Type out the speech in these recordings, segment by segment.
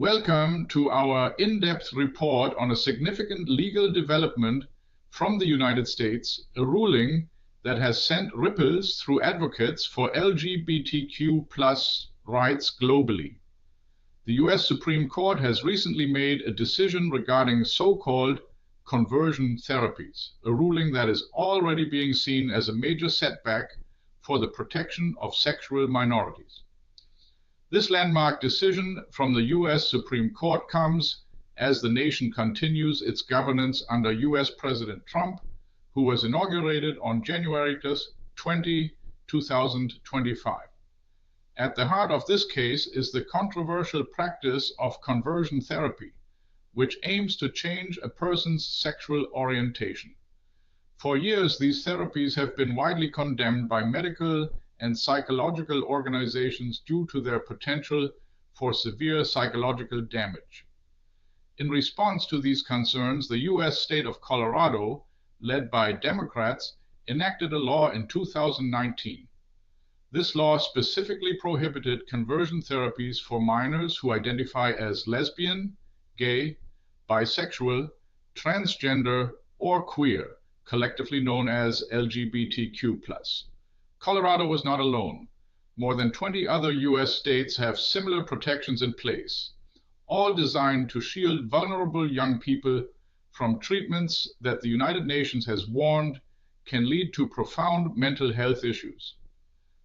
Welcome to our in-depth report on a significant legal development from the United States, a ruling that has sent ripples through advocates for LGBTQ+ rights globally. The US Supreme Court has recently made a decision regarding so-called conversion therapies, a ruling that is already being seen as a major setback for the protection of sexual minorities. This landmark decision from the US Supreme Court comes as the nation continues its governance under US President Trump, who was inaugurated on January 20, 2025. At the heart of this case is the controversial practice of conversion therapy, which aims to change a person's sexual orientation. For years, these therapies have been widely condemned by medical and psychological organizations due to their potential for severe psychological damage. In response to these concerns, the US state of Colorado, led by Democrats, enacted a law in 2019. This law specifically prohibited conversion therapies for minors who identify as lesbian, gay, bisexual, transgender, or queer, collectively known as LGBTQ+. Colorado was not alone. More than 20 other US states have similar protections in place, all designed to shield vulnerable young people from treatments that the United Nations has warned can lead to profound mental health issues.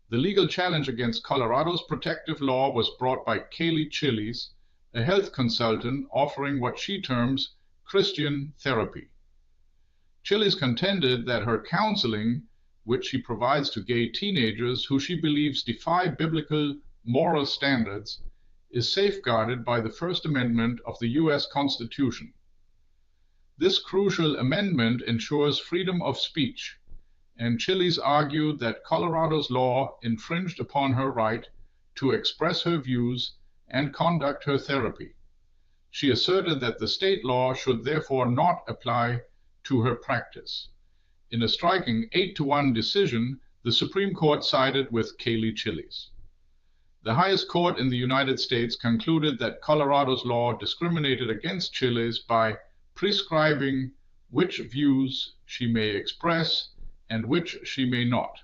The legal challenge against Colorado's protective law was brought by Kaley Chiles, a health consultant offering what she terms Christian therapy. Chiles contended that her counseling, which she provides to gay teenagers who she believes defy biblical moral standards, is safeguarded by the First Amendment of the US Constitution. This crucial amendment ensures freedom of speech, and Chiles argued that Colorado's law infringed upon her right to express her views and conduct her therapy. She asserted that the state law should therefore not apply to her practice. In a striking 8-1 decision, the Supreme Court sided with Kaley Chiles. The highest court in the United States concluded that Colorado's law discriminated against Chiles by prescribing which views she may express and which she may not.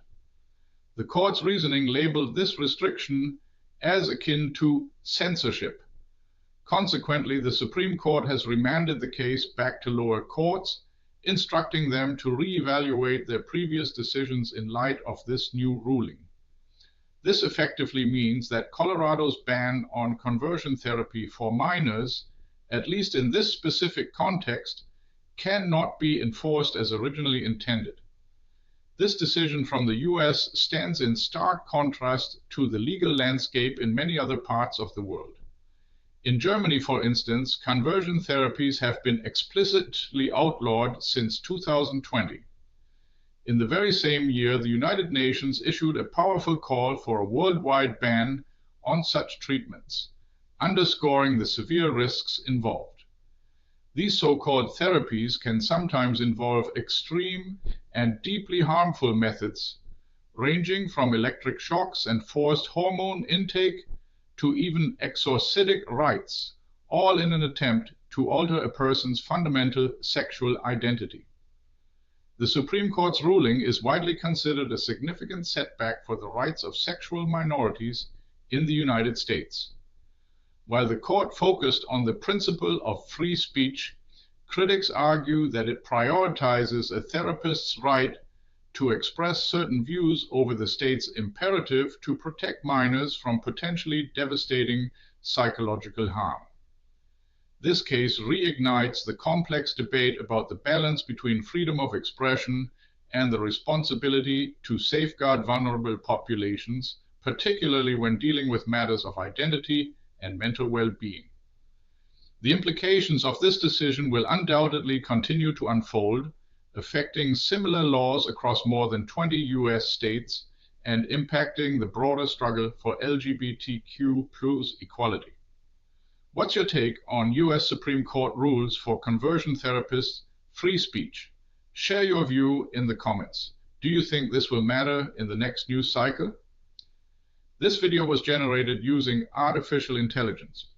The court's reasoning labeled this restriction as akin to censorship. Consequently, the Supreme Court has remanded the case back to lower courts, instructing them to reevaluate their previous decisions in light of this new ruling. This effectively means that Colorado's ban on conversion therapy for minors, at least in this specific context, cannot be enforced as originally intended. This decision from the US stands in stark contrast to the legal landscape in many other parts of the world. In Germany, for instance, conversion therapies have been explicitly outlawed since 2020. In the very same year, the United Nations issued a powerful call for a worldwide ban on such treatments, underscoring the severe risks involved. These so-called therapies can sometimes involve extreme and deeply harmful methods, ranging from electric shocks and forced hormone intake to even exorcistic rites, all in an attempt to alter a person's fundamental sexual identity. The Supreme Court's ruling is widely considered a significant setback for the rights of sexual minorities in the United States. While the court focused on the principle of free speech, critics argue that it prioritizes a therapist's right to express certain views over the state's imperative to protect minors from potentially devastating psychological harm. This case reignites the complex debate about the balance between freedom of expression and the responsibility to safeguard vulnerable populations, particularly when dealing with matters of identity and mental well-being. The implications of this decision will undoubtedly continue to unfold, affecting similar laws across more than 20 US states and impacting the broader struggle for LGBTQ+ equality. What's your take on US Supreme Court rules for conversion therapists' free speech? Share your view in the comments. Do you think this will matter in the next news cycle? This video was generated using artificial intelligence.